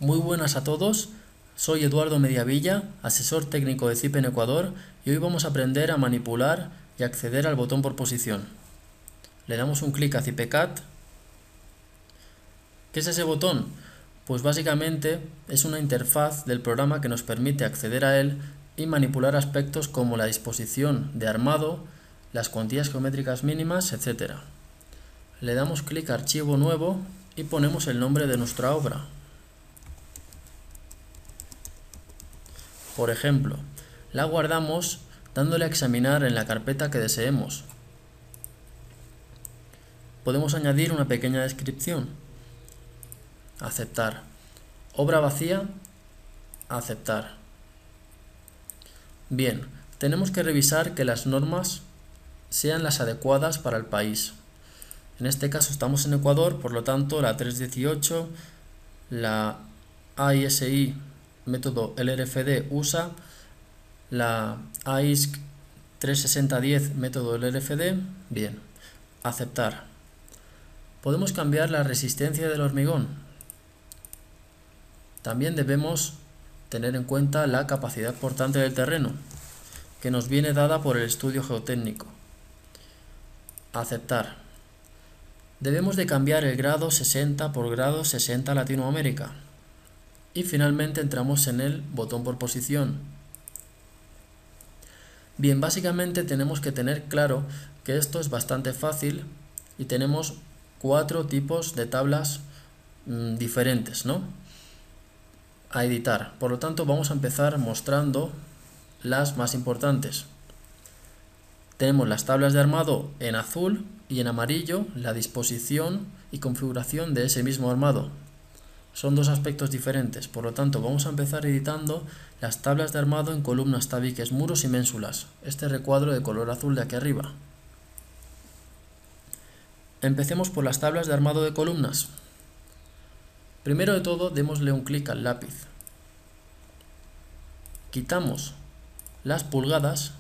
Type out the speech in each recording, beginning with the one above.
Muy buenas a todos, soy Eduardo Mediavilla, asesor técnico de CIP en Ecuador, y hoy vamos a aprender a manipular y acceder al botón por posición. Le damos un clic a CIPECAT. ¿Qué es ese botón? Pues básicamente es una interfaz del programa que nos permite acceder a él y manipular aspectos como la disposición de armado, las cuantías geométricas mínimas, etc. Le damos clic a Archivo Nuevo y ponemos el nombre de nuestra obra. Por ejemplo, la guardamos dándole a examinar en la carpeta que deseemos. Podemos añadir una pequeña descripción. Aceptar. Obra vacía. Aceptar. Bien, tenemos que revisar que las normas sean las adecuadas para el país. En este caso estamos en Ecuador, por lo tanto la 318, la AISI método LRFD USA, la AISC 36010 método LRFD. Bien, aceptar. Podemos cambiar la resistencia del hormigón. También debemos tener en cuenta la capacidad portante del terreno, que nos viene dada por el estudio geotécnico. Aceptar. Debemos de cambiar el grado 60 por grado 60 Latinoamérica. Y finalmente entramos en el botón por posición. Bien, básicamente tenemos que tener claro que esto es bastante fácil y tenemos 4 tipos de tablas diferentes, ¿no?, a editar. Por lo tanto, vamos a empezar mostrando las más importantes. Tenemos las tablas de armado en azul y en amarillo la disposición y configuración de ese mismo armado. Son dos aspectos diferentes, por lo tanto vamos a empezar editando las tablas de armado en columnas, tabiques, muros y ménsulas. Este recuadro de color azul de aquí arriba. Empecemos por las tablas de armado de columnas. Primero de todo, démosle un clic al lápiz. Quitamos las pulgadas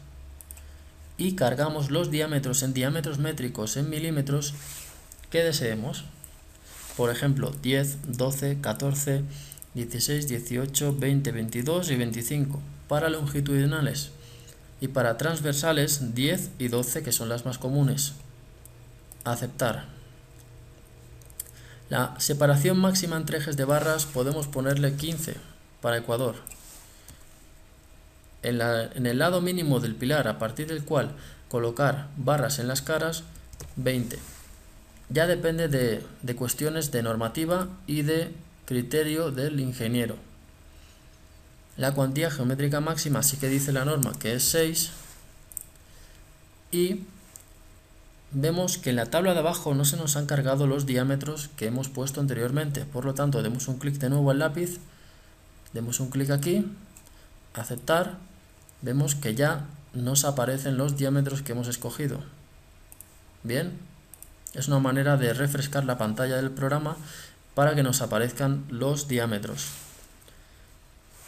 y cargamos los diámetros en diámetros métricos en milímetros que deseemos. Por ejemplo, 10, 12, 14, 16, 18, 20, 22 y 25 para longitudinales, y para transversales 10 y 12, que son las más comunes. Aceptar. La separación máxima entre ejes de barras podemos ponerle 15 para Ecuador. En el lado mínimo del pilar, a partir del cual colocar barras en las caras, 20. Ya depende de cuestiones de normativa y de criterio del ingeniero. La cuantía geométrica máxima sí que dice la norma que es 6. Y vemos que en la tabla de abajo no se nos han cargado los diámetros que hemos puesto anteriormente. Por lo tanto, demos un clic de nuevo al lápiz, demos un clic aquí, aceptar. Vemos que ya nos aparecen los diámetros que hemos escogido. Bien, es una manera de refrescar la pantalla del programa para que nos aparezcan los diámetros.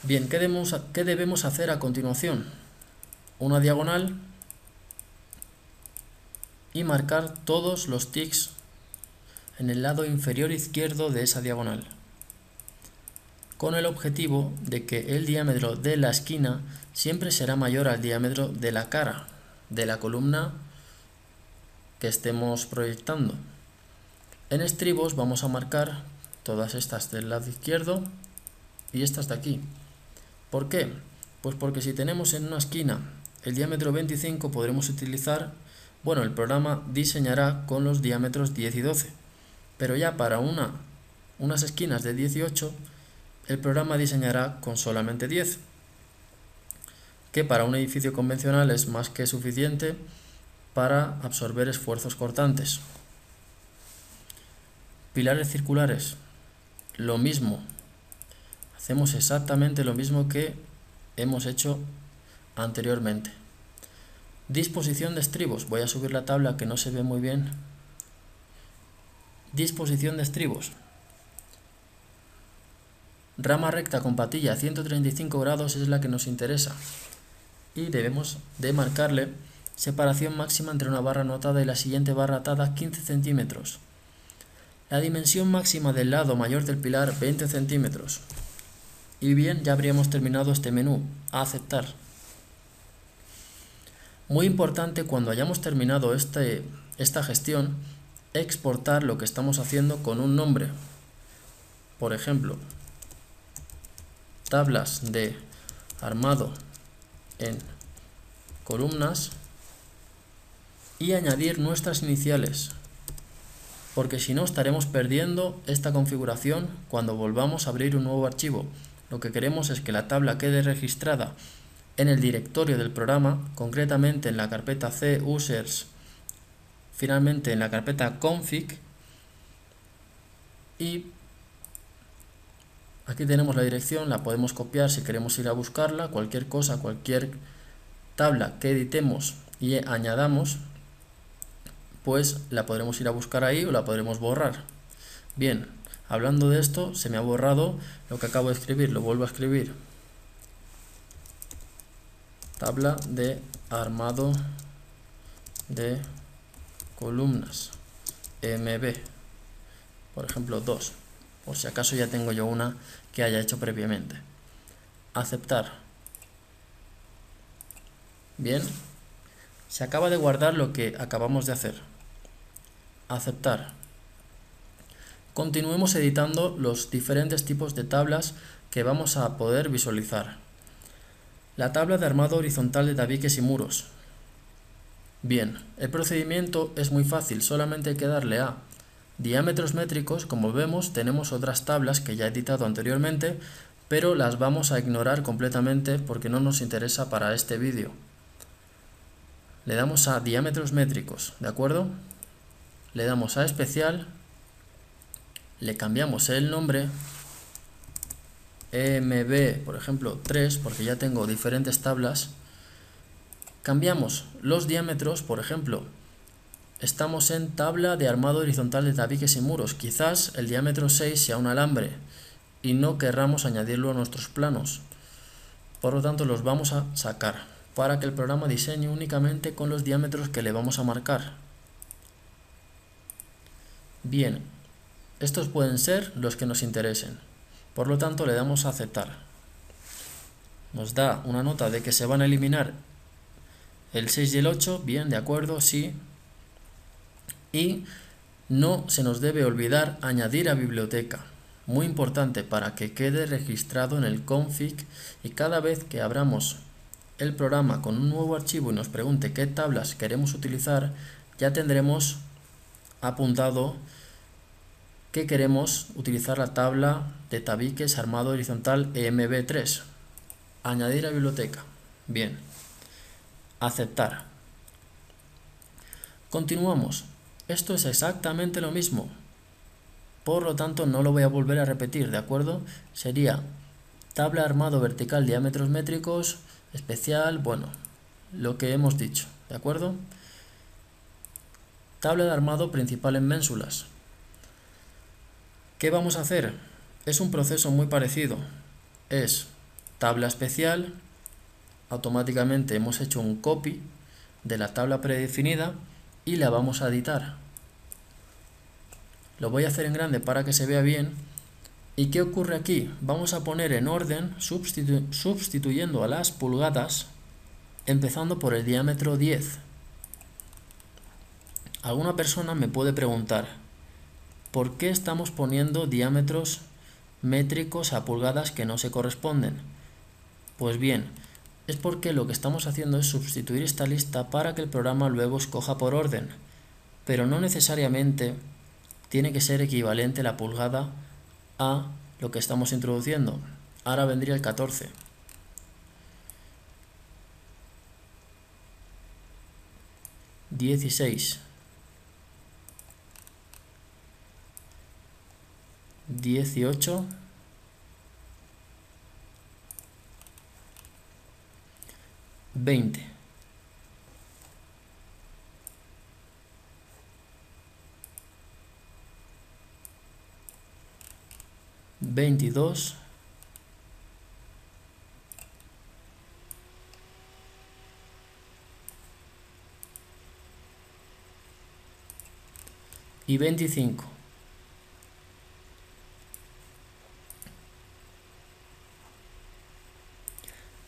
Bien, ¿qué debemos hacer a continuación? Una diagonal y marcar todos los tics en el lado inferior izquierdo de esa diagonal, con el objetivo de que el diámetro de la esquina siempre será mayor al diámetro de la cara de la columna que estemos proyectando. En estribos vamos a marcar todas estas del lado izquierdo y estas de aquí. ¿Por qué? Pues porque si tenemos en una esquina el diámetro 25, podremos utilizar, el programa diseñará con los diámetros 10 y 12, pero ya para unas esquinas de 18, el programa diseñará con solamente 10, que para un edificio convencional es más que suficiente para absorber esfuerzos cortantes. Pilares circulares, lo mismo. Hacemos exactamente lo mismo que hemos hecho anteriormente. Disposición de estribos. Voy a subir la tabla que no se ve muy bien. Disposición de estribos. Rama recta con patilla a 135 grados es la que nos interesa. Y debemos de marcarle separación máxima entre una barra no atada y la siguiente barra atada, 15 centímetros. La dimensión máxima del lado mayor del pilar, 20 centímetros. Y bien, ya habríamos terminado este menú, aceptar. Muy importante cuando hayamos terminado esta gestión, exportar lo que estamos haciendo con un nombre. Por ejemplo, tablas de armado en columnas y añadir nuestras iniciales, porque si no estaremos perdiendo esta configuración cuando volvamos a abrir un nuevo archivo. Lo que queremos es que la tabla quede registrada en el directorio del programa, concretamente en la carpeta C users, finalmente en la carpeta config, y aquí tenemos la dirección, la podemos copiar si queremos ir a buscarla. Cualquier cosa, cualquier tabla que editemos y añadamos, pues la podremos ir a buscar ahí o la podremos borrar. Bien, hablando de esto, se me ha borrado lo que acabo de escribir, lo vuelvo a escribir. Tabla de armado de columnas MB, por ejemplo 2, por si acaso ya tengo yo una que haya hecho previamente. Aceptar. Bien, se acaba de guardar lo que acabamos de hacer. Aceptar. Continuemos editando los diferentes tipos de tablas que vamos a poder visualizar. La tabla de armado horizontal de tabiques y muros. Bien, el procedimiento es muy fácil, solamente hay que darle a diámetros métricos. Como vemos, tenemos otras tablas que ya he editado anteriormente, pero las vamos a ignorar completamente porque no nos interesa para este vídeo. Le damos a diámetros métricos, ¿de acuerdo? Le damos a especial, le cambiamos el nombre, EMB, por ejemplo, 3, porque ya tengo diferentes tablas. Cambiamos los diámetros, por ejemplo, estamos en tabla de armado horizontal de tabiques y muros. Quizás el diámetro 6 sea un alambre y no querramos añadirlo a nuestros planos. Por lo tanto, los vamos a sacar para que el programa diseñe únicamente con los diámetros que le vamos a marcar. Bien, estos pueden ser los que nos interesen. Por lo tanto, le damos a aceptar. Nos da una nota de que se van a eliminar el 6 y el 8. Bien, de acuerdo, sí. Y no se nos debe olvidar añadir a biblioteca. Muy importante para que quede registrado en el config, y cada vez que abramos el programa con un nuevo archivo y nos pregunte qué tablas queremos utilizar, ya tendremos apuntado que queremos utilizar la tabla de tabiques armado horizontal EMB3. Añadir a biblioteca. Bien. Aceptar. Continuamos. Esto es exactamente lo mismo. Por lo tanto, no lo voy a volver a repetir, ¿de acuerdo? Sería tabla armado vertical diámetros métricos, especial, bueno, lo que hemos dicho, ¿de acuerdo? Tabla de armado principal en ménsulas. ¿Qué vamos a hacer? Es un proceso muy parecido. Es tabla especial, automáticamente hemos hecho un copy de la tabla predefinida y la vamos a editar. Lo voy a hacer en grande para que se vea bien. ¿Y qué ocurre aquí? Vamos a poner en orden, sustituyendo a las pulgadas, empezando por el diámetro 10. Alguna persona me puede preguntar, ¿por qué estamos poniendo diámetros métricos a pulgadas que no se corresponden? Pues bien, es porque lo que estamos haciendo es sustituir esta lista para que el programa luego escoja por orden, pero no necesariamente tiene que ser equivalente la pulgada a lo que estamos introduciendo. Ahora vendría el 14. 16. 18. 20. 22. Y 25.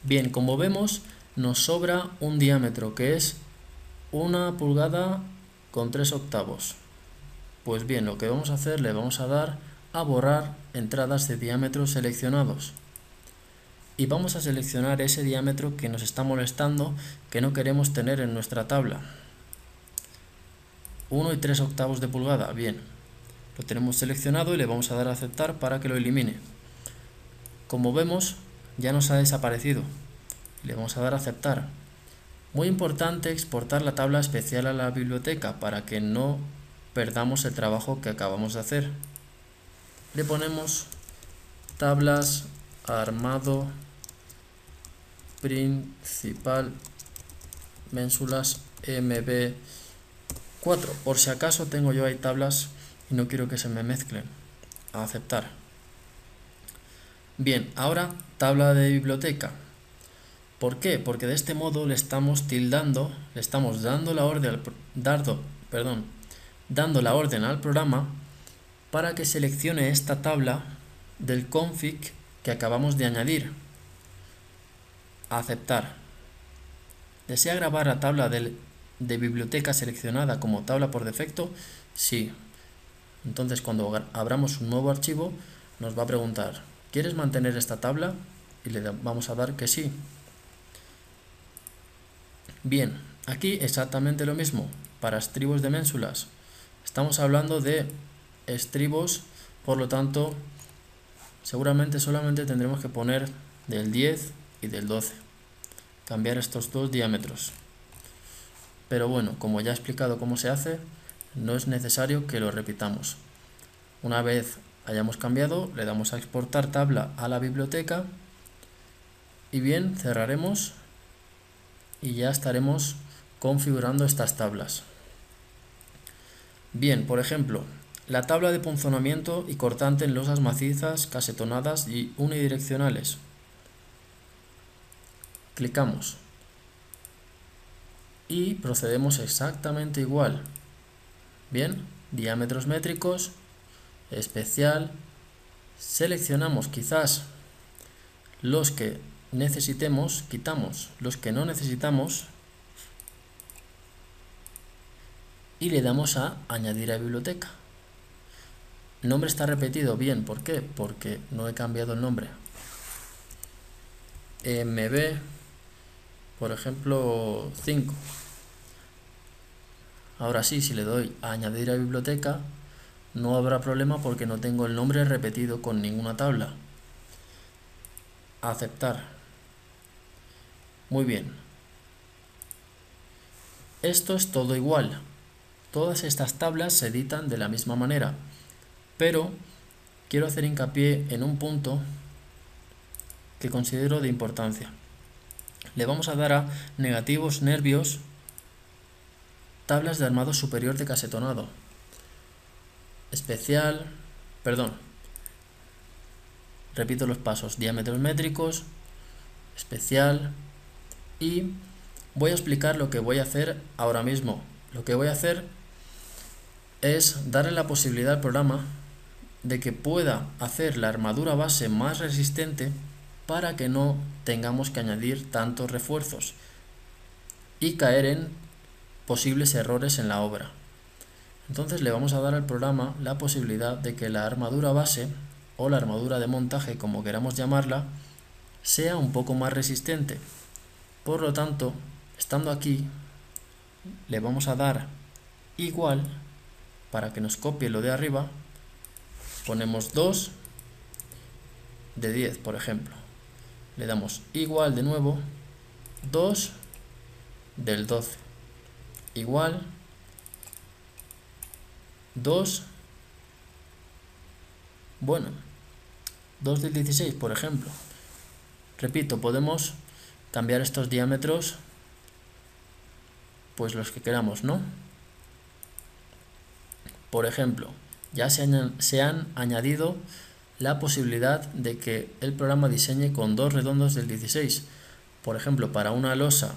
Bien, como vemos, nos sobra un diámetro que es 1 pulgada con 3 octavos. Pues bien, lo que vamos a hacer, le vamos a dar a borrar entradas de diámetros seleccionados. Y vamos a seleccionar ese diámetro que nos está molestando, que no queremos tener en nuestra tabla. 1 y 3 octavos de pulgada, bien. Lo tenemos seleccionado y le vamos a dar a aceptar para que lo elimine. Como vemos, ya nos ha desaparecido. Le vamos a dar a aceptar. Muy importante exportar la tabla especial a la biblioteca para que no perdamos el trabajo que acabamos de hacer. Le ponemos tablas armado principal mensuras MB4. Por si acaso tengo yo ahí tablas y no quiero que se me mezclen. A aceptar. Bien, ahora tabla de biblioteca. ¿Por qué? Porque de este modo le estamos tildando, le estamos dando la orden dando la orden al programa para que seleccione esta tabla del config que acabamos de añadir. A aceptar. ¿Desea grabar la tabla de biblioteca seleccionada como tabla por defecto? Sí. Entonces cuando abramos un nuevo archivo nos va a preguntar, ¿quieres mantener esta tabla? Y le vamos a dar que sí. Bien, aquí exactamente lo mismo, para estribos de ménsulas. Estamos hablando de estribos, por lo tanto, seguramente solamente tendremos que poner del 10 y del 12. Cambiar estos dos diámetros. Pero bueno, como ya he explicado cómo se hace, no es necesario que lo repitamos. Una vez hayamos cambiado, le damos a exportar tabla a la biblioteca y bien, cerraremos y ya estaremos configurando estas tablas. Bien, por ejemplo, la tabla de punzonamiento y cortante en losas macizas, casetonadas y unidireccionales. Clicamos y procedemos exactamente igual. Bien, diámetros métricos, especial, seleccionamos quizás los que necesitemos, quitamos los que no necesitamos y le damos a añadir a biblioteca. El nombre está repetido, bien, ¿por qué? Porque no he cambiado el nombre. MB, por ejemplo, 5. Ahora sí, si le doy a añadir a biblioteca, no habrá problema porque no tengo el nombre repetido con ninguna tabla. Aceptar. Muy bien. Esto es todo igual. Todas estas tablas se editan de la misma manera, pero quiero hacer hincapié en un punto que considero de importancia. Le vamos a dar a negativos, nervios, tablas de armado superior de casetonado. Especial, repito los pasos, diámetros métricos, especial y voy a explicar lo que voy a hacer ahora mismo. Lo que voy a hacer es darle la posibilidad al programa de que pueda hacer la armadura base más resistente para que no tengamos que añadir tantos refuerzos y caer en posibles errores en la obra. Entonces le vamos a dar al programa la posibilidad de que la armadura base o la armadura de montaje, como queramos llamarla, sea un poco más resistente. Por lo tanto, estando aquí, le vamos a dar igual para que nos copie lo de arriba. Ponemos 2 de 10, por ejemplo. Le damos igual de nuevo, 2 del 12. Igual 2, bueno, 2 del 16, por ejemplo. Repito, podemos cambiar estos diámetros, pues los que queramos, ¿no? Por ejemplo, ya se han añadido la posibilidad de que el programa diseñe con 2 redondos del 16. Por ejemplo, para una losa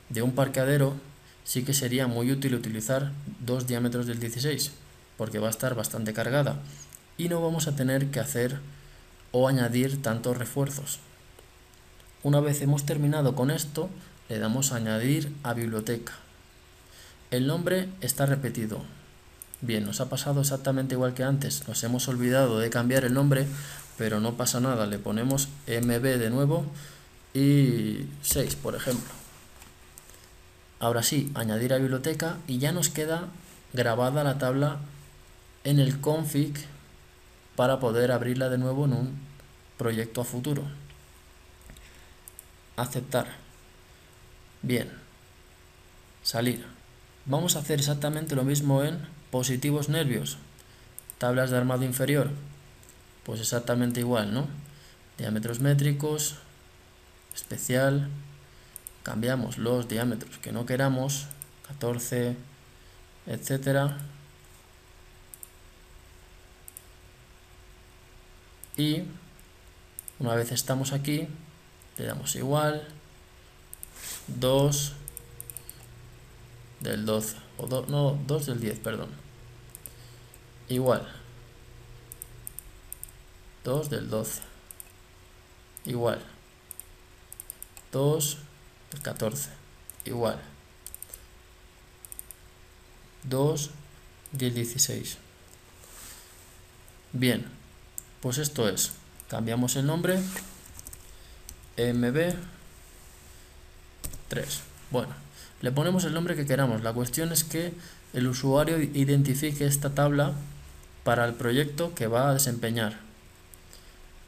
de un parqueadero sí que sería muy útil utilizar 2 diámetros del 16, porque va a estar bastante cargada y no vamos a tener que hacer o añadir tantos refuerzos. Una vez hemos terminado con esto, le damos a añadir a biblioteca. El nombre está repetido. Bien, nos ha pasado exactamente igual que antes. Nos hemos olvidado de cambiar el nombre, pero no pasa nada. Le ponemos mb de nuevo y 6, por ejemplo. Ahora sí, añadir a biblioteca y ya nos queda grabada la tabla en el config para poder abrirla de nuevo en un proyecto a futuro. Aceptar. Bien. Salir. Vamos a hacer exactamente lo mismo en positivos nervios. Tablas de armado inferior. Pues exactamente igual, ¿no? Diámetros métricos. Especial. Cambiamos los diámetros que no queramos. 14, etcétera. Y una vez estamos aquí, le damos igual 2 del 12, o 2 del 10, perdón. Igual 2 del 12. Igual 2 del 14. Igual 2 del 16. Bien, pues esto es, cambiamos el nombre, mb3. Bueno, le ponemos el nombre que queramos. La cuestión es que el usuario identifique esta tabla para el proyecto que va a desempeñar.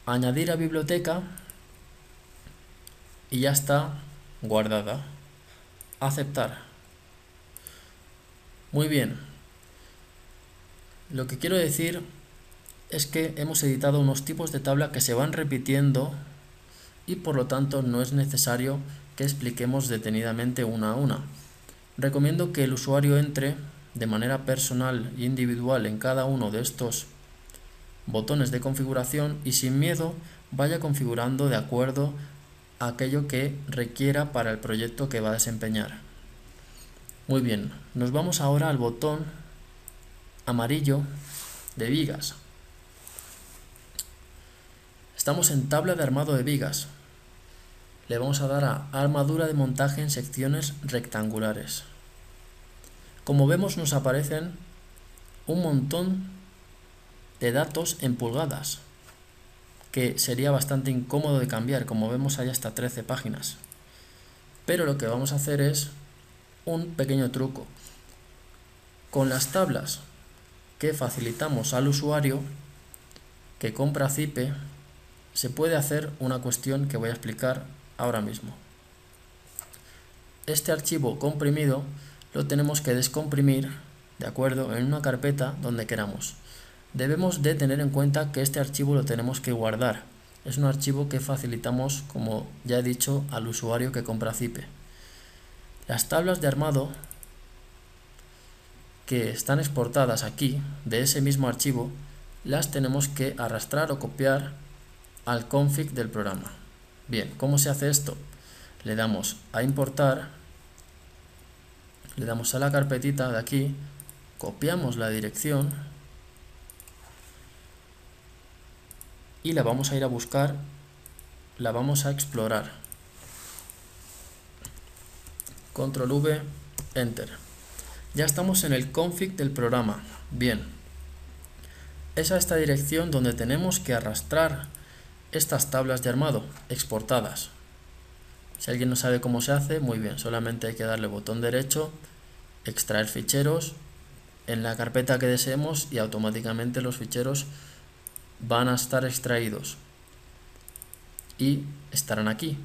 Añadir a biblioteca y ya está guardada. Aceptar. Muy bien. Lo que quiero decir es que hemos editado unos tipos de tabla que se van repitiendo y por lo tanto no es necesario que expliquemos detenidamente una a una. Recomiendo que el usuario entre de manera personal e individual en cada uno de estos botones de configuración y sin miedo vaya configurando de acuerdo a aquello que requiera para el proyecto que va a desempeñar. Muy bien, nos vamos ahora al botón amarillo de vigas. Estamos en tabla de armado de vigas. Le vamos a dar a armadura de montaje en secciones rectangulares. Como vemos, nos aparecen un montón de datos en pulgadas, que sería bastante incómodo de cambiar. Como vemos, hay hasta 13 páginas. Pero lo que vamos a hacer es un pequeño truco. Con las tablas que facilitamos al usuario que compra Zipe, se puede hacer una cuestión que voy a explicar ahora mismo. Este archivo comprimido lo tenemos que descomprimir, ¿de acuerdo?, en una carpeta donde queramos. Debemos de tener en cuenta que este archivo lo tenemos que guardar. Es un archivo que facilitamos, como ya he dicho, al usuario que compra Zipe. Las tablas de armado que están exportadas aquí, de ese mismo archivo, las tenemos que arrastrar o copiar al config del programa. Bien, ¿cómo se hace esto? Le damos a importar, le damos a la carpetita de aquí, copiamos la dirección y la vamos a ir a buscar, la vamos a explorar. Control V, Enter. Ya estamos en el config del programa. Bien, es a esta dirección donde tenemos que arrastrar estas tablas de armado exportadas. Si alguien no sabe cómo se hace, muy bien, solamente hay que darle botón derecho, extraer ficheros en la carpeta que deseemos y automáticamente los ficheros van a estar extraídos y estarán aquí.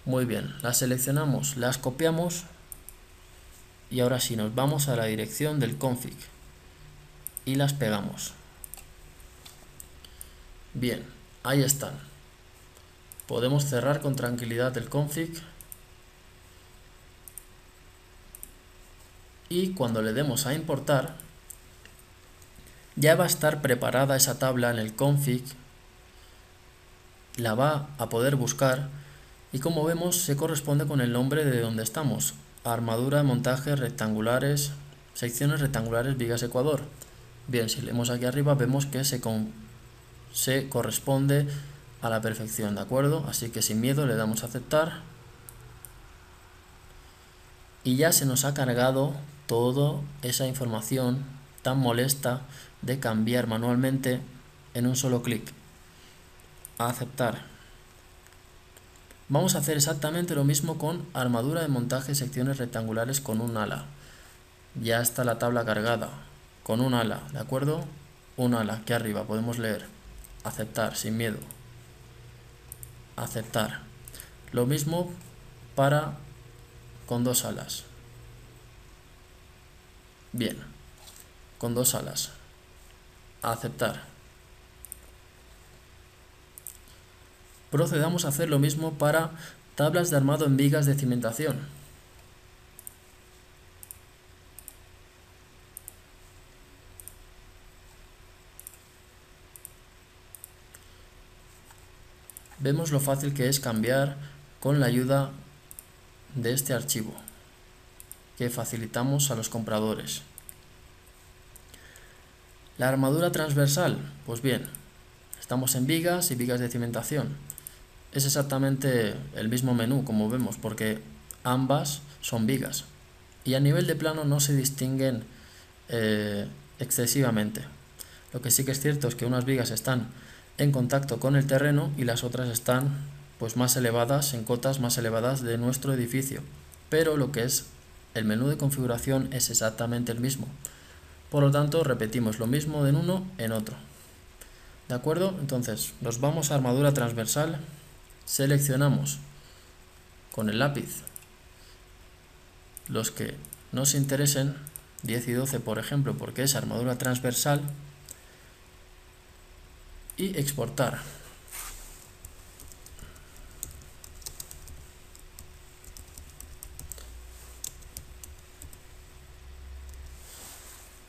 Muy bien, las seleccionamos, las copiamos y ahora sí nos vamos a la dirección del config y las pegamos. Bien, ahí están. Podemos cerrar con tranquilidad el config y cuando le demos a importar ya va a estar preparada esa tabla en el config, la va a poder buscar y como vemos se corresponde con el nombre de donde estamos: armadura de montaje rectangulares, secciones rectangulares vigas Ecuador. Bien, si leemos aquí arriba vemos que se corresponde a la perfección, ¿de acuerdo? Así que sin miedo le damos a aceptar. Y ya se nos ha cargado toda esa información tan molesta de cambiar manualmente en un solo clic. A aceptar. Vamos a hacer exactamente lo mismo con armadura de montaje secciones rectangulares con un ala. Ya está la tabla cargada con un ala, ¿de acuerdo? Un ala, aquí arriba podemos leer. Aceptar, sin miedo. Aceptar. Lo mismo para con dos alas. Bien, con dos alas. Aceptar. Procedamos a hacer lo mismo para tablas de armado en vigas de cimentación. Vemos lo fácil que es cambiar con la ayuda de este archivo que facilitamos a los compradores. La armadura transversal, pues bien, estamos en vigas y vigas de cimentación. Es exactamente el mismo menú, como vemos, porque ambas son vigas. Y a nivel de plano no se distinguen excesivamente. Lo que sí que es cierto es que unas vigas están en contacto con el terreno y las otras están pues más elevadas, en cotas más elevadas de nuestro edificio. Pero lo que es el menú de configuración es exactamente el mismo. Por lo tanto, repetimos lo mismo en uno en otro. ¿De acuerdo? Entonces, nos vamos a armadura transversal, seleccionamos con el lápiz los que nos interesen, 10 y 12 por ejemplo, porque es armadura transversal, y exportar.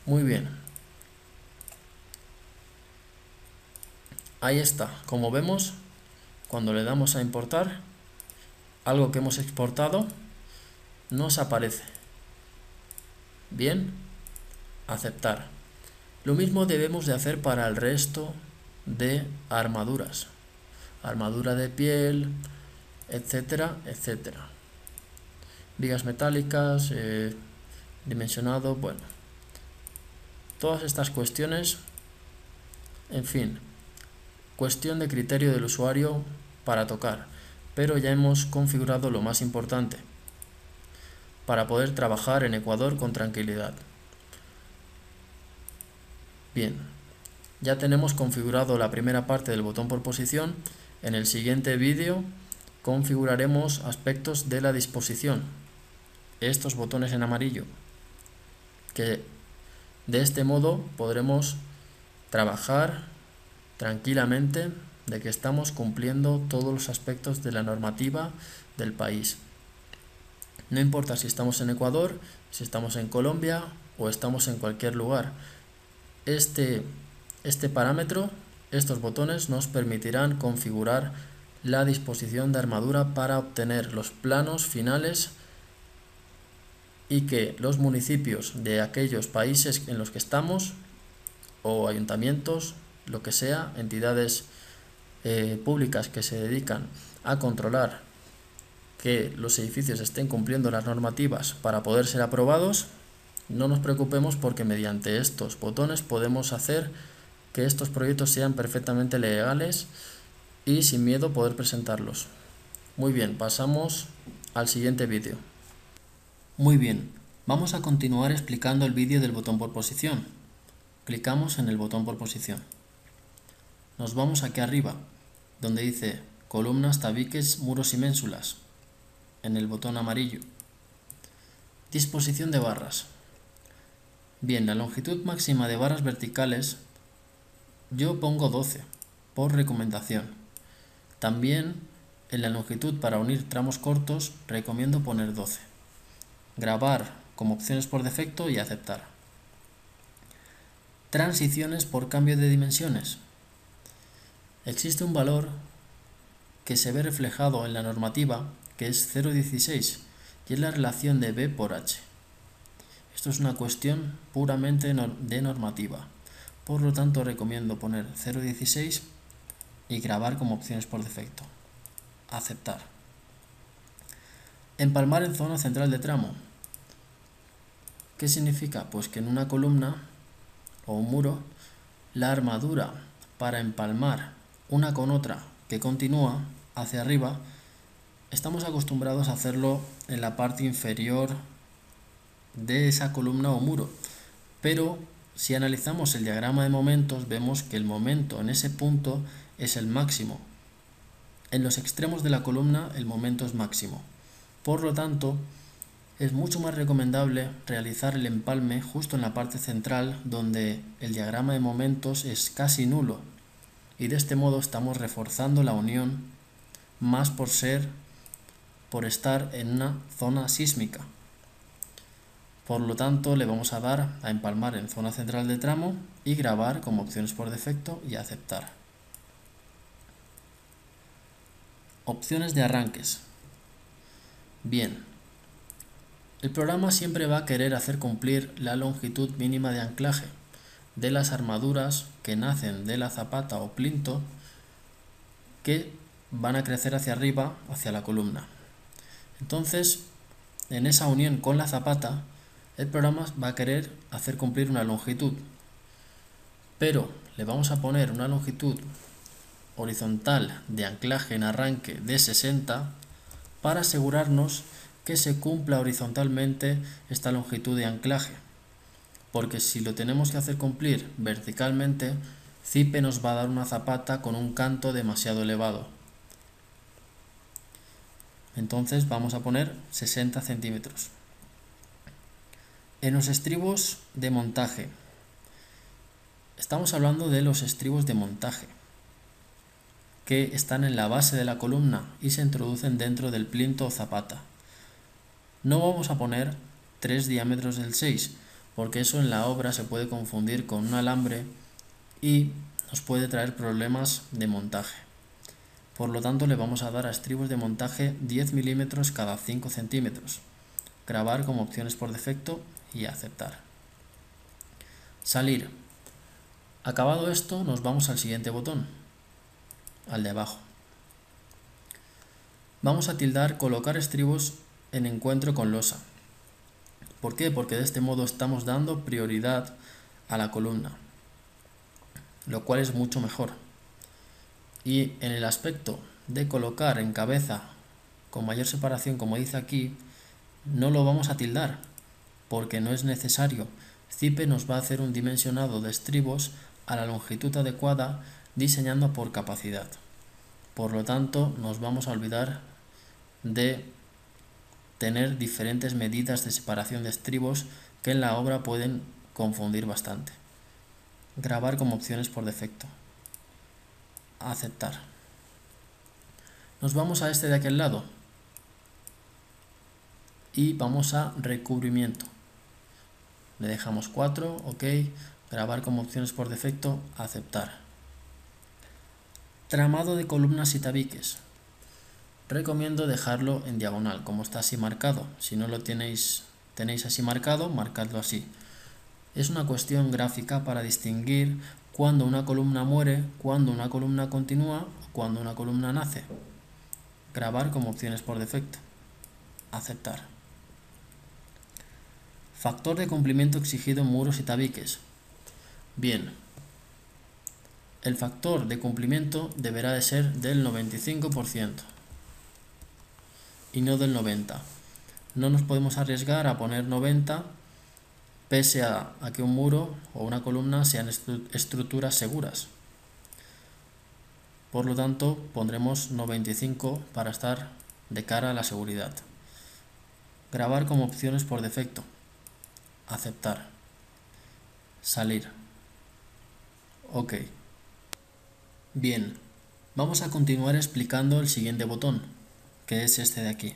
Muy bien. Ahí está. Como vemos, cuando le damos a importar, algo que hemos exportado nos aparece. Bien, aceptar. Lo mismo debemos de hacer para el resto de armaduras. Armadura de piel, etcétera, etcétera. Vigas metálicas, dimensionado, bueno. Todas estas cuestiones, en fin, cuestión de criterio del usuario para tocar, pero ya hemos configurado lo más importante para poder trabajar en Ecuador con tranquilidad. Bien, ya tenemos configurado la primera parte del botón por posición. En el siguiente vídeo configuraremos aspectos de la disposición, estos botones en amarillo, que de este modo podremos trabajar tranquilamente de que estamos cumpliendo todos los aspectos de la normativa del país. No importa si estamos en Ecuador, si estamos en Colombia o estamos en cualquier lugar. Este parámetro, estos botones nos permitirán configurar la disposición de armadura para obtener los planos finales y que los municipios de aquellos países en los que estamos, o ayuntamientos, lo que sea, entidades públicas que se dedican a controlar que los edificios estén cumpliendo las normativas para poder ser aprobados, no nos preocupemos porque mediante estos botones podemos hacer que estos proyectos sean perfectamente legales y sin miedo poder presentarlos. Muy bien, pasamos al siguiente vídeo. Muy bien, vamos a continuar explicando el vídeo del botón por posición. Clicamos en el botón por posición. Nos vamos aquí arriba, donde dice columnas, tabiques, muros y ménsulas, en el botón amarillo. Disposición de barras. Bien, la longitud máxima de barras verticales yo pongo 12, por recomendación. También en la longitud para unir tramos cortos recomiendo poner 12. Grabar como opciones por defecto y aceptar. Transiciones por cambio de dimensiones. Existe un valor que se ve reflejado en la normativa que es 0,16 y es la relación de B por H. Esto es una cuestión puramente de normativa. Por lo tanto recomiendo poner 0,16 y grabar como opciones por defecto. Aceptar. Empalmar en zona central de tramo. ¿Qué significa? Pues que en una columna o un muro, la armadura para empalmar una con otra que continúa hacia arriba, estamos acostumbrados a hacerlo en la parte inferior de esa columna o muro, pero si analizamos el diagrama de momentos vemos que el momento en ese punto es el máximo. En los extremos de la columna el momento es máximo. Por lo tanto, es mucho más recomendable realizar el empalme justo en la parte central donde el diagrama de momentos es casi nulo, y de este modo estamos reforzando la unión más por estar en una zona sísmica. Por lo tanto, le vamos a dar a empalmar en zona central de tramo y grabar como opciones por defecto y aceptar. Opciones de arranques. Bien, el programa siempre va a querer hacer cumplir la longitud mínima de anclaje de las armaduras que nacen de la zapata o plinto que van a crecer hacia arriba, hacia la columna. Entonces, en esa unión con la zapata, el programa va a querer hacer cumplir una longitud, pero le vamos a poner una longitud horizontal de anclaje en arranque de 60 para asegurarnos que se cumpla horizontalmente esta longitud de anclaje, porque si lo tenemos que hacer cumplir verticalmente, Zipe nos va a dar una zapata con un canto demasiado elevado. Entonces vamos a poner 60 centímetros. En los estribos de montaje, estamos hablando de los estribos de montaje, que están en la base de la columna y se introducen dentro del plinto o zapata. No vamos a poner 3 diámetros del 6, porque eso en la obra se puede confundir con un alambre y nos puede traer problemas de montaje. Por lo tanto, le vamos a dar a estribos de montaje 10 milímetros cada 5 centímetros. Grabar como opciones por defecto y aceptar. Salir. Acabado esto, nos vamos al siguiente botón, al de abajo. Vamos a tildar colocar estribos en encuentro con losa. ¿Por qué? Porque de este modo estamos dando prioridad a la columna, lo cual es mucho mejor. Y en el aspecto de colocar en cabeza con mayor separación, como dice aquí, no lo vamos a tildar, porque no es necesario. Zipe nos va a hacer un dimensionado de estribos a la longitud adecuada diseñando por capacidad. Por lo tanto, nos vamos a olvidar de tener diferentes medidas de separación de estribos que en la obra pueden confundir bastante. Grabar como opciones por defecto. Aceptar. Nos vamos a este de aquel lado y vamos a recubrimiento. Le dejamos 4, ok, grabar como opciones por defecto, aceptar. Tramado de columnas y tabiques. Recomiendo dejarlo en diagonal, como está así marcado. Si no lo tenéis así marcado, marcadlo así. Es una cuestión gráfica para distinguir cuando una columna muere, cuando una columna continúa o cuando una columna nace. Grabar como opciones por defecto. Aceptar. Factor de cumplimiento exigido en muros y tabiques. Bien. El factor de cumplimiento deberá de ser del 95% y no del 90%. No nos podemos arriesgar a poner 90 pese a que un muro o una columna sean estructuras seguras. Por lo tanto, pondremos 95 para estar de cara a la seguridad. Grabar como opciones por defecto. Aceptar. Salir. Ok. Bien, vamos a continuar explicando el siguiente botón, que es este de aquí.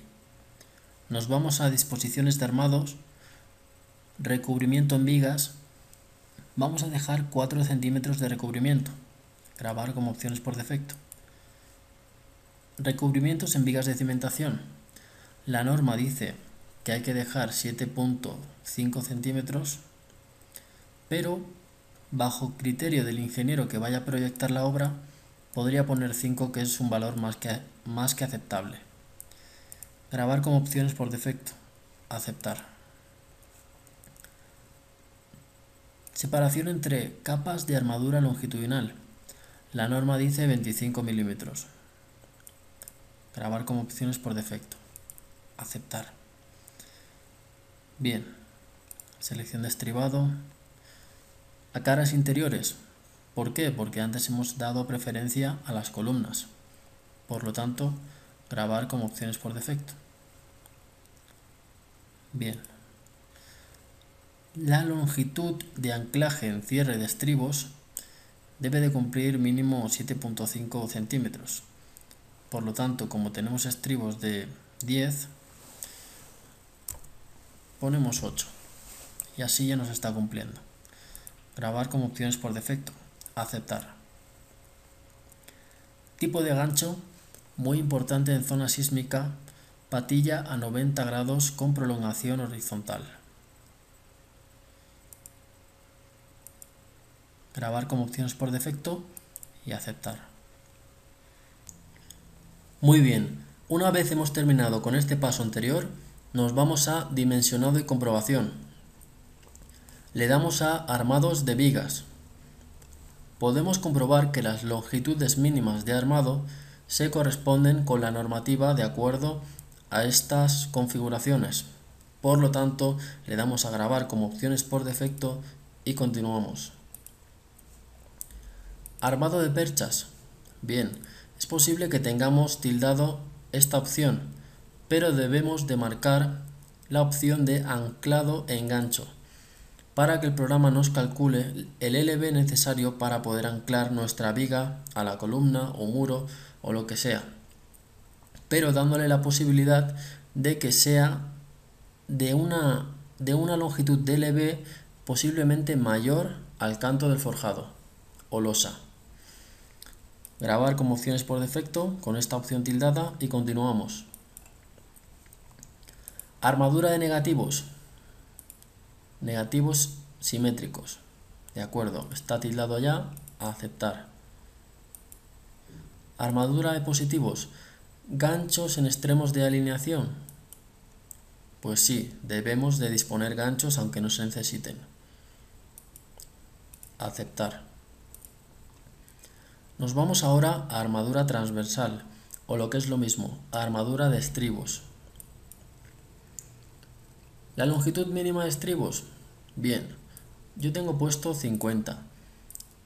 Nos vamos a disposiciones de armados, recubrimiento en vigas. Vamos a dejar 4 centímetros de recubrimiento. Grabar como opciones por defecto. Recubrimientos en vigas de cimentación. La norma dice que hay que dejar 7,5 centímetros, pero bajo criterio del ingeniero que vaya a proyectar la obra, Podría poner 5, que es un valor más que aceptable. Grabar como opciones por defecto. Aceptar. Separación entre capas de armadura longitudinal. La norma dice 25 milímetros. Grabar como opciones por defecto. Aceptar. Bien. Selección de estribado. A caras interiores. ¿Por qué? Porque antes hemos dado preferencia a las columnas. Por lo tanto, grabar como opciones por defecto. Bien. La longitud de anclaje en cierre de estribos debe de cumplir mínimo 7,5 centímetros. Por lo tanto, como tenemos estribos de 10, ponemos 8. Y así ya nos está cumpliendo. Grabar como opciones por defecto. Aceptar. Tipo de gancho, muy importante en zona sísmica, patilla a 90 grados con prolongación horizontal. Grabar como opciones por defecto y aceptar. Muy bien, una vez hemos terminado con este paso anterior, nos vamos a dimensionado y comprobación. Le damos a armados de vigas. Podemos comprobar que las longitudes mínimas de armado se corresponden con la normativa de acuerdo a estas configuraciones. Por lo tanto, le damos a grabar como opciones por defecto y continuamos. Armado de perchas. Bien, es posible que tengamos tildado esta opción, pero debemos de marcar la opción de anclado e engancho para que el programa nos calcule el LB necesario para poder anclar nuestra viga a la columna o muro o lo que sea, pero dándole la posibilidad de que sea de una longitud de LB posiblemente mayor al canto del forjado o losa. Grabar como opciones por defecto con esta opción tildada y continuamos. Armadura de negativos. Negativos simétricos. De acuerdo, está tildado ya, a aceptar. Armadura de positivos. Ganchos en extremos de alineación. Pues sí, debemos de disponer ganchos aunque no se necesiten. Aceptar. Nos vamos ahora a armadura transversal, o lo que es lo mismo, a armadura de estribos. La longitud mínima de estribos. Bien, yo tengo puesto 50.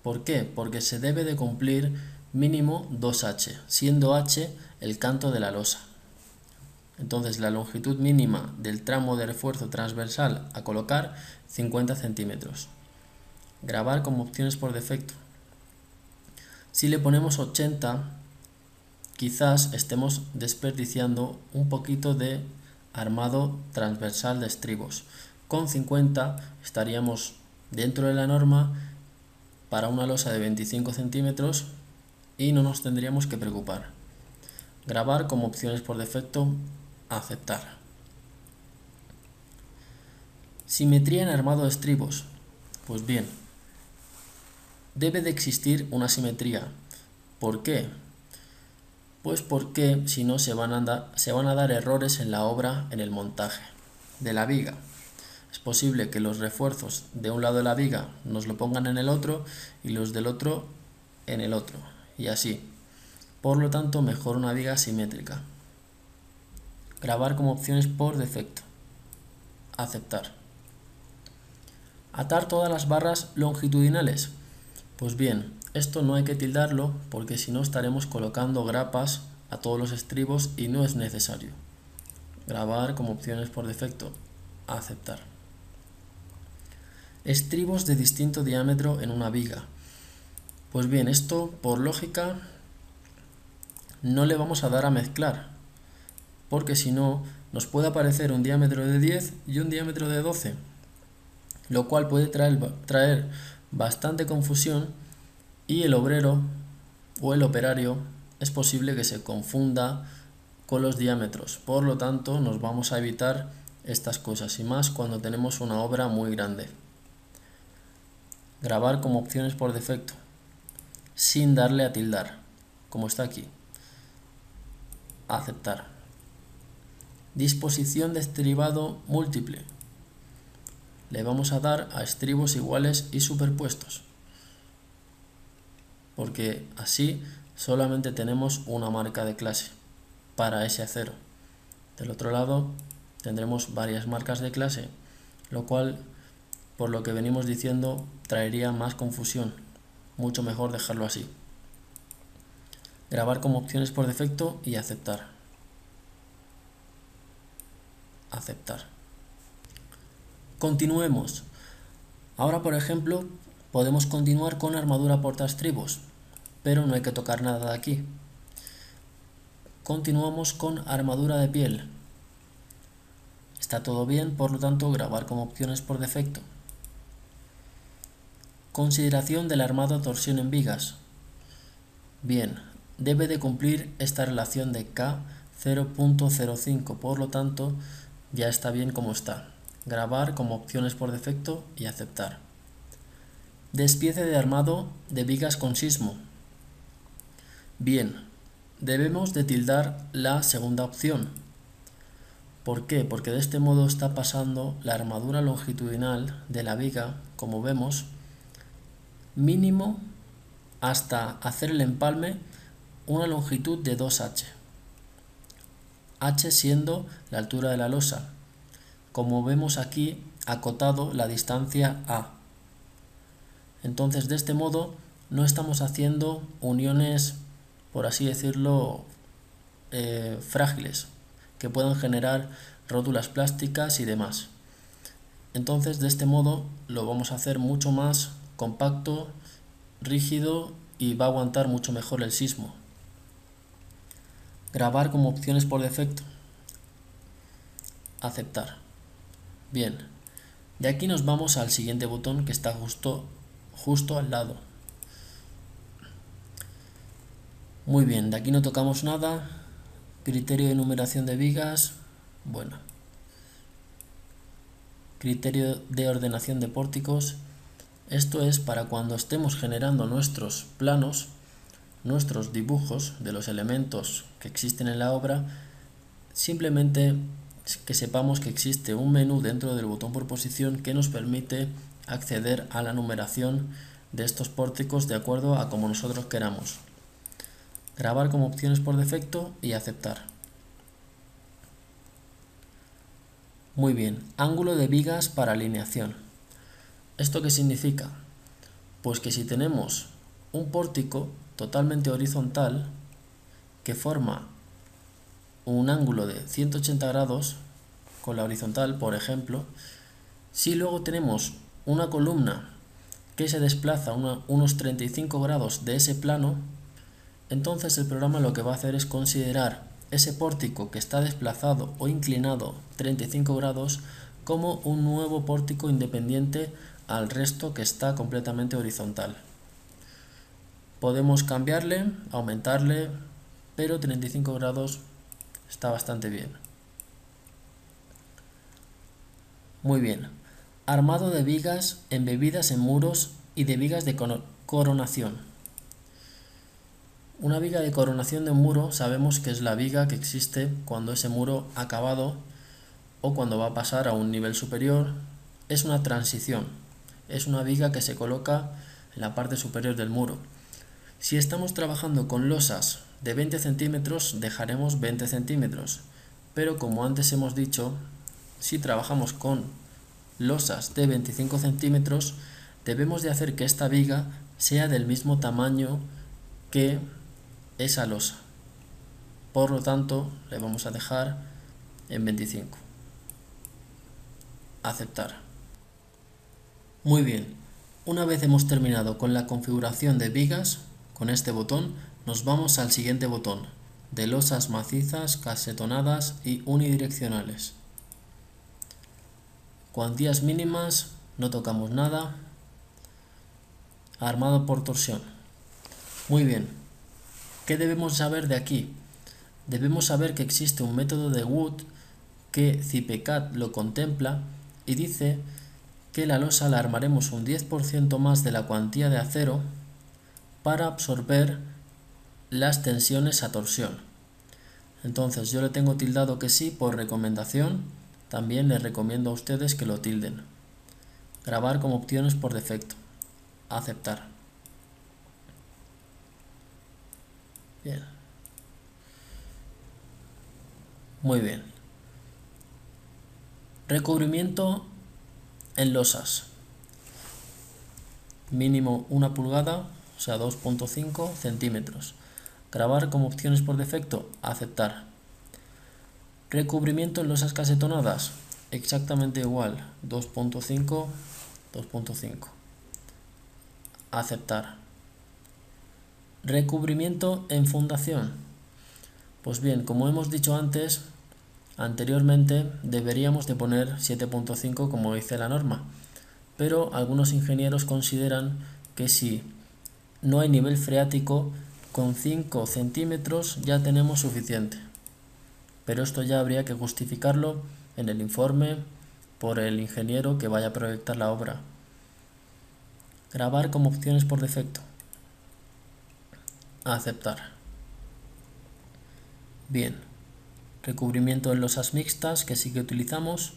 ¿Por qué? Porque se debe de cumplir mínimo 2H, siendo H el canto de la losa. Entonces la longitud mínima del tramo de refuerzo transversal a colocar 50 centímetros. Grabar como opciones por defecto. Si le ponemos 80, quizás estemos desperdiciando un poquito de armado transversal de estribos. Con 50 estaríamos dentro de la norma para una losa de 25 centímetros y no nos tendríamos que preocupar. Grabar como opciones por defecto, aceptar. Simetría en armado de estribos. Pues bien, debe de existir una simetría. ¿Por qué? Pues porque si no se van a dar errores en la obra, en el montaje de la viga. Es posible que los refuerzos de un lado de la viga nos lo pongan en el otro y los del otro en el otro, y así. Por lo tanto, mejor una viga simétrica. Grabar como opciones por defecto. Aceptar. Atar todas las barras longitudinales. Pues bien, esto no hay que tildarlo porque si no estaremos colocando grapas a todos los estribos y no es necesario. Grabar como opciones por defecto. Aceptar. Estribos de distinto diámetro en una viga. Pues bien, esto por lógica no le vamos a dar a mezclar, porque si no nos puede aparecer un diámetro de 10 y un diámetro de 12, lo cual puede traer bastante confusión y el obrero o el operario es posible que se confunda con los diámetros. Por lo tanto, nos vamos a evitar estas cosas y más cuando tenemos una obra muy grande. Grabar como opciones por defecto, sin darle a tildar. como está aquí. Aceptar. Disposición de estribado múltiple. Le vamos a dar a estribos iguales y superpuestos, porque así solamente tenemos una marca de clase para ese acero. Del otro lado tendremos varias marcas de clase, lo cual, por lo que venimos diciendo, traería más confusión. Mucho mejor dejarlo así. Grabar como opciones por defecto y aceptar. Aceptar. Continuemos. Ahora, por ejemplo, podemos continuar con armadura portaestribos, pero no hay que tocar nada de aquí. Continuamos con armadura de piel. Está todo bien, por lo tanto, grabar como opciones por defecto. Consideración del armado a torsión en vigas. Bien, debe de cumplir esta relación de K 0.05, por lo tanto, ya está bien como está. Grabar como opciones por defecto y aceptar. Despiece de armado de vigas con sismo. Bien, debemos de tildar la segunda opción. ¿Por qué? Porque de este modo está pasando la armadura longitudinal de la viga, como vemos, mínimo hasta hacer el empalme una longitud de 2h. H siendo la altura de la losa. Como vemos aquí, acotado la distancia A. Entonces, de este modo, no estamos haciendo uniones, por así decirlo, frágiles, que puedan generar rótulas plásticas y demás. Entonces, de este modo, lo vamos a hacer mucho más compacto, rígido y va a aguantar mucho mejor el sismo. Grabar como opciones por defecto. Aceptar. Bien, de aquí nos vamos al siguiente botón que está justo al lado. Muy bien, de aquí no tocamos nada. Criterio de numeración de vigas. Bueno. Criterio de ordenación de pórticos. Esto es para cuando estemos generando nuestros planos, nuestros dibujos de los elementos que existen en la obra, simplemente que sepamos que existe un menú dentro del botón por posición que nos permite acceder a la numeración de estos pórticos de acuerdo a como nosotros queramos. Grabar como opciones por defecto y aceptar. Muy bien, ángulo de vigas para alineación. ¿Esto qué significa? Pues que si tenemos un pórtico totalmente horizontal que forma un ángulo de 180 grados con la horizontal, por ejemplo, si luego tenemos una columna que se desplaza unos 35 grados de ese plano, entonces el programa lo que va a hacer es considerar ese pórtico que está desplazado o inclinado 35 grados como un nuevo pórtico independiente al resto que está completamente horizontal. Podemos cambiarle, aumentarle, pero 35 grados está bastante bien. Muy bien. Armado de vigas embebidas en muros y de vigas de coronación. Una viga de coronación de un muro sabemos que es la viga que existe cuando ese muro ha acabado o cuando va a pasar a un nivel superior. Es una transición. Es una viga que se coloca en la parte superior del muro. Si estamos trabajando con losas de 20 centímetros, dejaremos 20 centímetros. Pero como antes hemos dicho, si trabajamos con losas de 25 centímetros, debemos de hacer que esta viga sea del mismo tamaño que esa losa. Por lo tanto, le vamos a dejar en 25. Aceptar. Muy bien. Una vez hemos terminado con la configuración de vigas, con este botón, nos vamos al siguiente botón, de losas macizas, casetonadas y unidireccionales. Cuantías mínimas, no tocamos nada. Armado por torsión. Muy bien. ¿Qué debemos saber de aquí? Debemos saber que existe un método de Wood que CIPECAD lo contempla y dice que la losa la armaremos un 10% más de la cuantía de acero para absorber las tensiones a torsión. Entonces yo le tengo tildado que sí por recomendación, también les recomiendo a ustedes que lo tilden. Grabar como opciones por defecto. Aceptar. Bien. Muy bien. Recubrimiento en losas. Mínimo 1 pulgada, o sea 2,5 centímetros. Grabar como opciones por defecto. Aceptar. Recubrimiento en losas casetonadas. Exactamente igual. 2,5, 2,5. Aceptar. Recubrimiento en fundación. Pues bien, como hemos dicho anteriormente deberíamos de poner 7,5 como dice la norma, pero algunos ingenieros consideran que si no hay nivel freático, con 5 centímetros ya tenemos suficiente. Pero esto ya habría que justificarlo en el informe por el ingeniero que vaya a proyectar la obra. Grabar como opciones por defecto. Aceptar. Bien. Recubrimiento en losas mixtas que sí que utilizamos.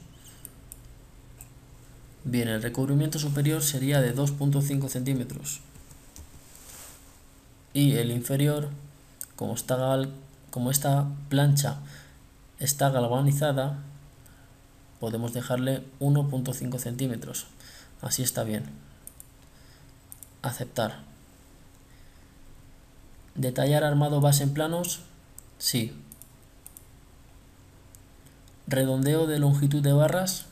Bien, el recubrimiento superior sería de 2,5 centímetros. Y el inferior, como esta plancha está galvanizada, podemos dejarle 1,5 centímetros. Así está bien. Aceptar. ¿Detallar armado base en planos? Sí. Redondeo de longitud de barras,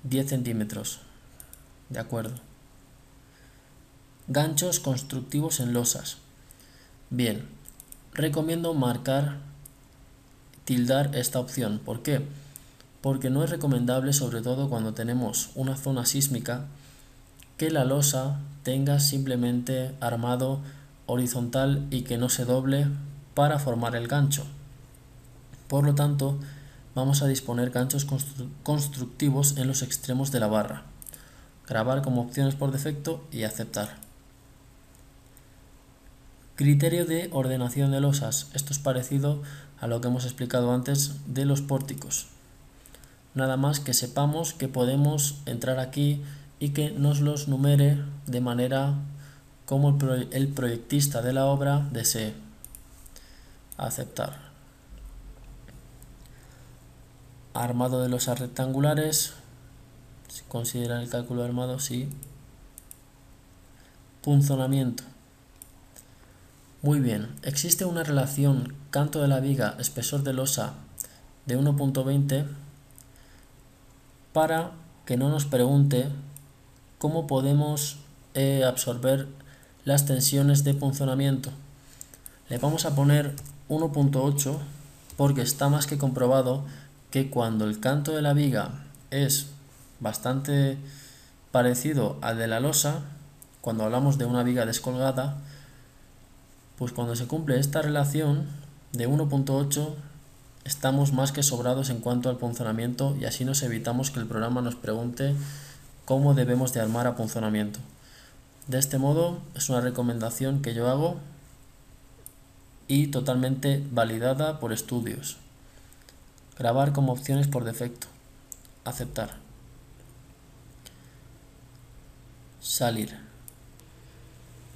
10 centímetros. De acuerdo. Ganchos constructivos en losas. Bien, recomiendo tildar esta opción. ¿Por qué? Porque no es recomendable, sobre todo cuando tenemos una zona sísmica, que la losa tenga simplemente armado horizontal y que no se doble para formar el gancho. Por lo tanto, vamos a disponer ganchos constructivos en los extremos de la barra. Grabar como opciones por defecto y aceptar. Criterio de ordenación de losas. Esto es parecido a lo que hemos explicado antes de los pórticos. Nada más que sepamos que podemos entrar aquí y que nos los numere de manera como el proyectista de la obra desee. Aceptar. Armado de losas rectangulares. Si consideran el cálculo de armado, sí. Punzonamiento. Muy bien, existe una relación canto de la viga, espesor de losa de 1,20 para que no nos pregunte cómo podemos absorber las tensiones de punzonamiento. Le vamos a poner 1,8 porque está más que comprobado que cuando el canto de la viga es bastante parecido al de la losa, cuando hablamos de una viga descolgada, pues cuando se cumple esta relación de 1,8 estamos más que sobrados en cuanto al punzonamiento y así nos evitamos que el programa nos pregunte cómo debemos de armar apunzonamiento. De este modo es una recomendación que yo hago y totalmente validada por estudios. Grabar como opciones por defecto. Aceptar. Salir.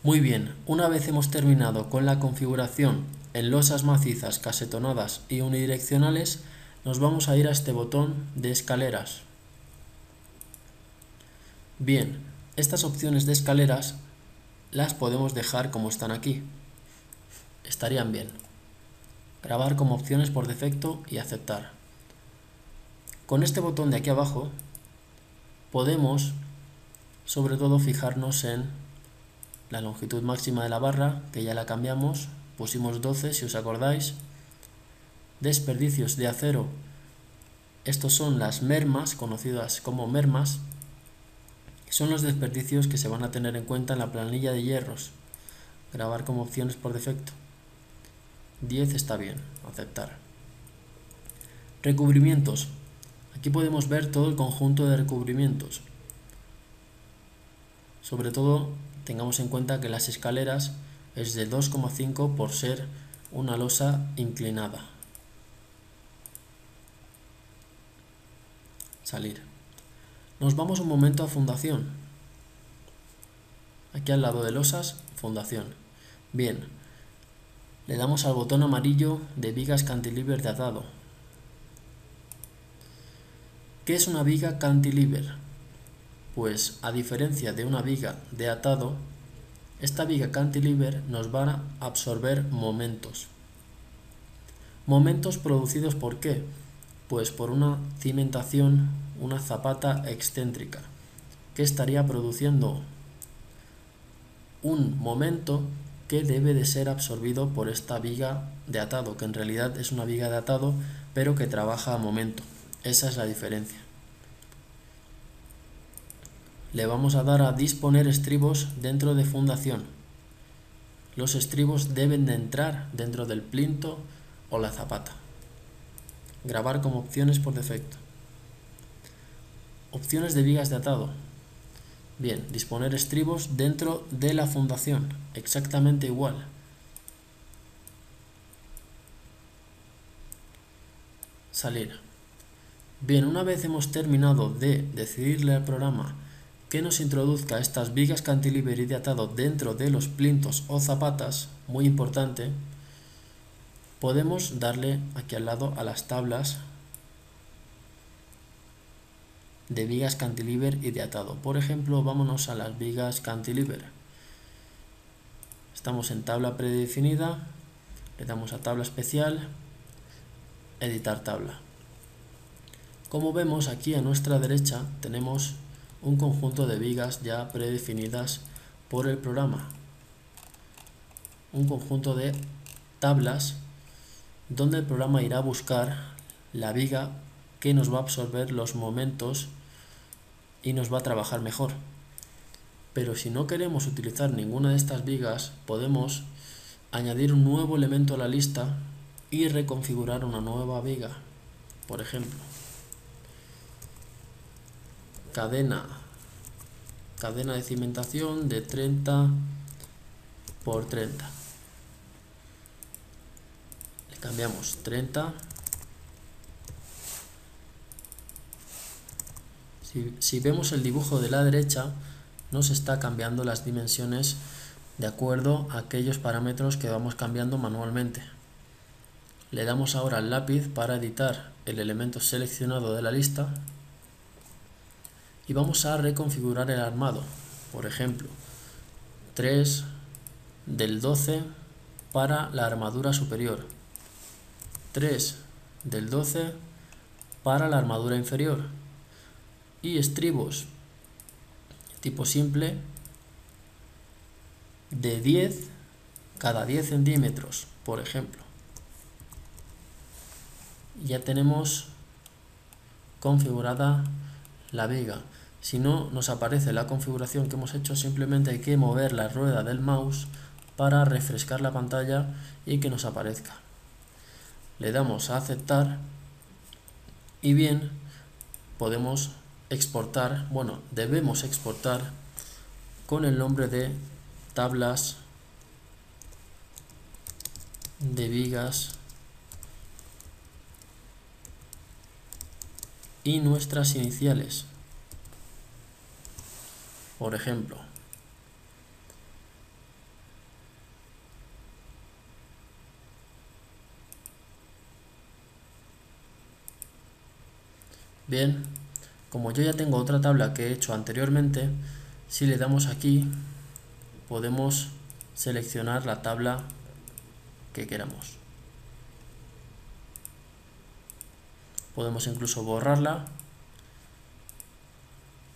Muy bien, una vez hemos terminado con la configuración en losas macizas, casetonadas y unidireccionales, nos vamos a ir a este botón de escaleras. Bien, estas opciones de escaleras las podemos dejar como están aquí. Estarían bien. Grabar como opciones por defecto y aceptar. Con este botón de aquí abajo podemos sobre todo fijarnos en la longitud máxima de la barra, que ya la cambiamos, pusimos 12 si os acordáis. Desperdicios de acero, estos son las mermas, conocidas como mermas, son los desperdicios que se van a tener en cuenta en la planilla de hierros. Grabar como opciones por defecto. 10 está bien, aceptar. Recubrimientos. Aquí podemos ver todo el conjunto de recubrimientos. Sobre todo tengamos en cuenta que las escaleras es de 2,5 por ser una losa inclinada. Salir. Nos vamos un momento a fundación. Aquí al lado de losas, fundación. Bien, le damos al botón amarillo de vigas cantilever de atado. ¿Qué es una viga cantilever? Pues a diferencia de una viga de atado, esta viga cantilever nos va a absorber momentos. ¿Momentos producidos por qué? Pues por una cimentación, una zapata excéntrica, que estaría produciendo un momento que debe de ser absorbido por esta viga de atado, que en realidad es una viga de atado, pero que trabaja a momento. Esa es la diferencia. Le vamos a dar a disponer estribos dentro de fundación. Los estribos deben de entrar dentro del plinto o la zapata. Grabar como opciones por defecto. Opciones de vigas de atado. Bien, disponer estribos dentro de la fundación, exactamente igual. Salir. Bien, una vez hemos terminado de decidirle al programa que nos introduzca estas vigas cantilever y de atado dentro de los plintos o zapatas, muy importante, podemos darle aquí al lado a las tablas de vigas cantilever y de atado. Por ejemplo, vámonos a las vigas cantilever. Estamos en tabla predefinida, le damos a tabla especial, editar tabla. Como vemos, aquí a nuestra derecha tenemos un conjunto de vigas ya predefinidas por el programa. Un conjunto de tablas donde el programa irá a buscar la viga que nos va a absorber los momentos y nos va a trabajar mejor. Pero si no queremos utilizar ninguna de estas vigas, podemos añadir un nuevo elemento a la lista y reconfigurar una nueva viga. Por ejemplo, cadena de cimentación de 30 por 30. Le cambiamos 30. Si vemos el dibujo de la derecha, nos está cambiando las dimensiones de acuerdo a aquellos parámetros que vamos cambiando manualmente. Le damos ahora al lápiz para editar el elemento seleccionado de la lista y vamos a reconfigurar el armado. Por ejemplo, 3 del 12 para la armadura superior, 3 del 12 para la armadura inferior y estribos tipo simple de 10 cada 10 centímetros, por ejemplo. Ya tenemos configurada la viga. Si no nos aparece la configuración que hemos hecho, simplemente hay que mover la rueda del mouse para refrescar la pantalla y que nos aparezca. Le damos a aceptar y bien, podemos exportar, debemos exportar con el nombre de tablas de vigas y nuestras iniciales. Por ejemplo, bien, como yo ya tengo otra tabla que he hecho anteriormente, si le damos aquí podemos seleccionar la tabla que queramos. Podemos incluso borrarla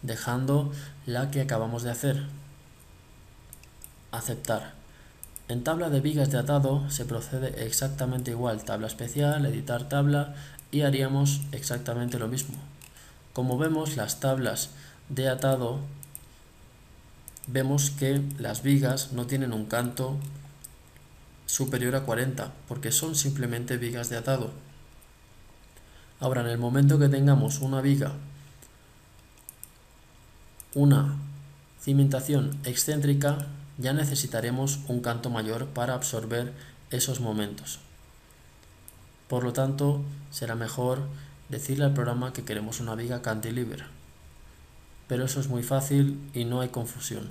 dejando la que acabamos de hacer. Aceptar. En tabla de vigas de atado se procede exactamente igual. Tabla especial, editar tabla y haríamos exactamente lo mismo. Como vemos, las tablas de atado, vemos que las vigas no tienen un canto superior a 40 porque son simplemente vigas de atado. Ahora, en el momento que tengamos una viga, una cimentación excéntrica, ya necesitaremos un canto mayor para absorber esos momentos. Por lo tanto, será mejor decirle al programa que queremos una viga cantilever. Pero eso es muy fácil y no hay confusión.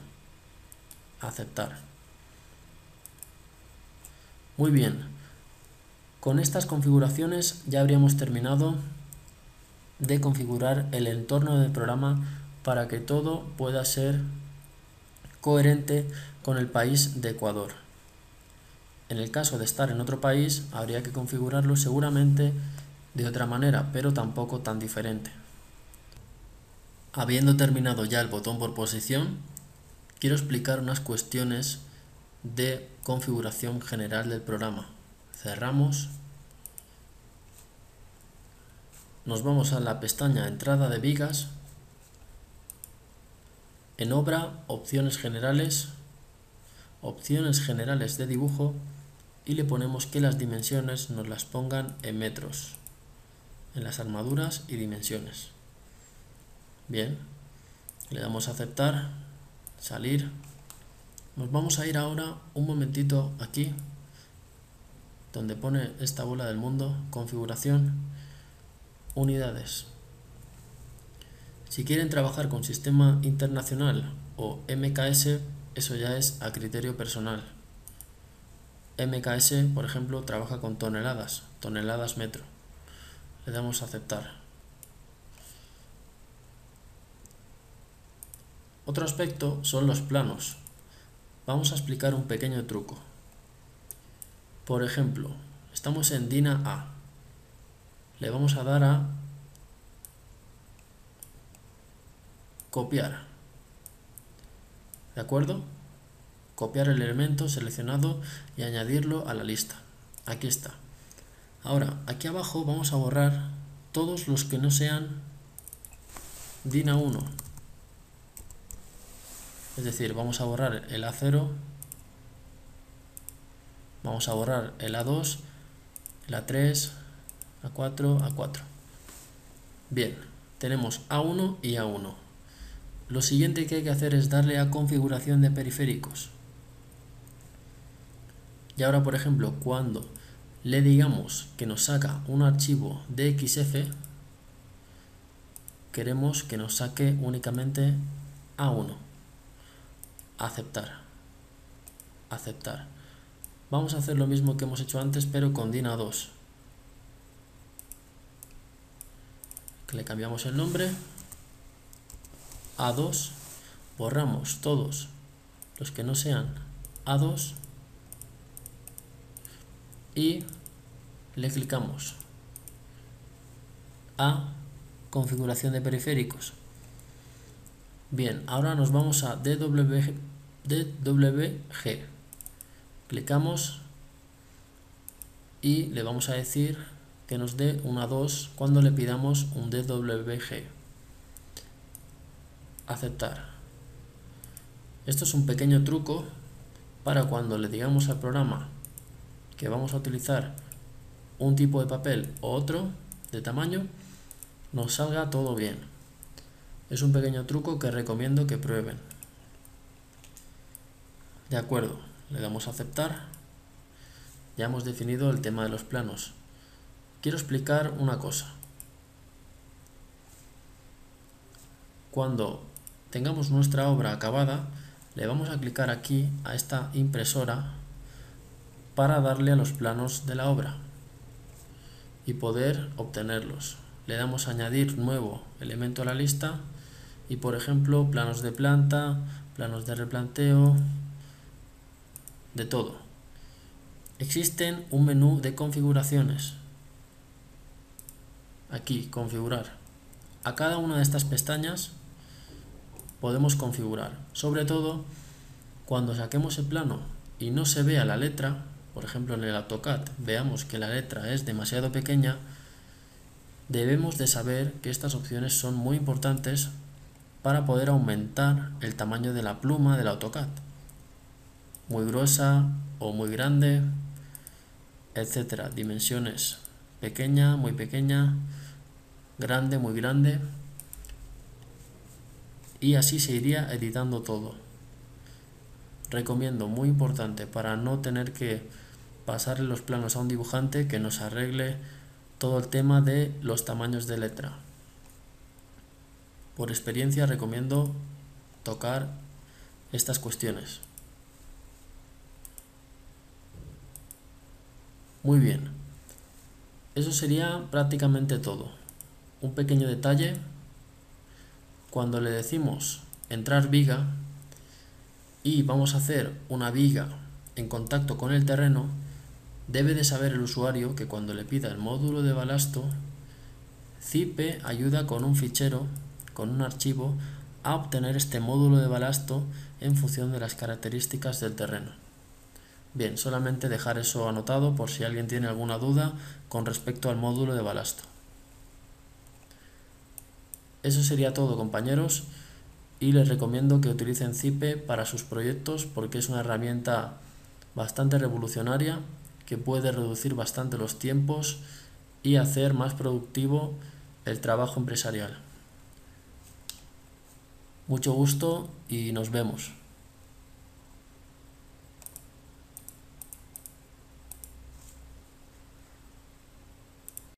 Aceptar. Muy bien. Con estas configuraciones ya habríamos terminado de configurar el entorno del programa para que todo pueda ser coherente con el país de Ecuador. En el caso de estar en otro país, habría que configurarlo seguramente de otra manera, pero tampoco tan diferente. Habiendo terminado ya el botón por posición, quiero explicar unas cuestiones de configuración general del programa. Cerramos. Nos vamos a la pestaña Entrada de vigas. En Obra, Opciones generales de dibujo, y le ponemos que las dimensiones nos las pongan en metros, en las armaduras y dimensiones. Bien, le damos a aceptar, salir. Nos vamos a ir ahora un momentito aquí, donde pone esta bola del mundo, configuración, unidades. Si quieren trabajar con sistema internacional o MKS, eso ya es a criterio personal. MKS, por ejemplo, trabaja con toneladas metro. Le damos a aceptar. Otro aspecto son los planos. Vamos a explicar un pequeño truco. Por ejemplo, estamos en DINA A. Le vamos a dar a copiar. ¿De acuerdo? Copiar el elemento seleccionado y añadirlo a la lista. Aquí está. Ahora, aquí abajo vamos a borrar todos los que no sean DINA 1. Es decir, vamos a borrar el A0, vamos a borrar el A2, el A3, A4, A4. Bien, tenemos A1 y A1. Lo siguiente que hay que hacer es darle a configuración de periféricos. Y ahora, por ejemplo, cuando le digamos que nos saca un archivo DXF, queremos que nos saque únicamente A1. Aceptar. Aceptar. Vamos a hacer lo mismo que hemos hecho antes, pero con DINA 2. Le cambiamos el nombre. A2. Borramos todos los que no sean A2. Y le clicamos a configuración de periféricos. Bien, ahora nos vamos a DWG. Clicamos y le vamos a decir que nos dé un A2 cuando le pidamos un DWG. Aceptar. Esto es un pequeño truco para cuando le digamos al programa que vamos a utilizar un tipo de papel o otro de tamaño, nos salga todo bien. Es un pequeño truco que recomiendo que prueben. De acuerdo, le damos a aceptar. Ya hemos definido el tema de los planos. Quiero explicar una cosa. Cuando tengamos nuestra obra acabada, le vamos a clicar aquí a esta impresora para darle a los planos de la obra y poder obtenerlos. Le damos a añadir nuevo elemento a la lista y, por ejemplo, planos de planta, planos de replanteo, de todo. Existen un menú de configuraciones. Aquí, configurar. A cada una de estas pestañas podemos configurar. Sobre todo, cuando saquemos el plano y no se vea la letra, por ejemplo en el AutoCAD veamos que la letra es demasiado pequeña, debemos de saber que estas opciones son muy importantes para poder aumentar el tamaño de la pluma del AutoCAD. Muy gruesa o muy grande, etcétera. Dimensiones: pequeña, muy pequeña, grande, muy grande. Y así se iría editando todo. recomiendo, muy importante, para no tener que pasarle los planos a un dibujante, que nos arregle todo el tema de los tamaños de letra. Por experiencia recomiendo tocar estas cuestiones. Muy bien, eso sería prácticamente todo. Un pequeño detalle: cuando le decimos entrar viga y vamos a hacer una viga en contacto con el terreno, debe de saber el usuario que cuando le pida el módulo de balasto, Cipe ayuda con un fichero, con un archivo, a obtener este módulo de balasto en función de las características del terreno. Bien, solamente dejar eso anotado por si alguien tiene alguna duda con respecto al módulo de balasto. Eso sería todo, compañeros, y les recomiendo que utilicen Cipe para sus proyectos porque es una herramienta bastante revolucionaria que puede reducir bastante los tiempos y hacer más productivo el trabajo empresarial. Mucho gusto y nos vemos.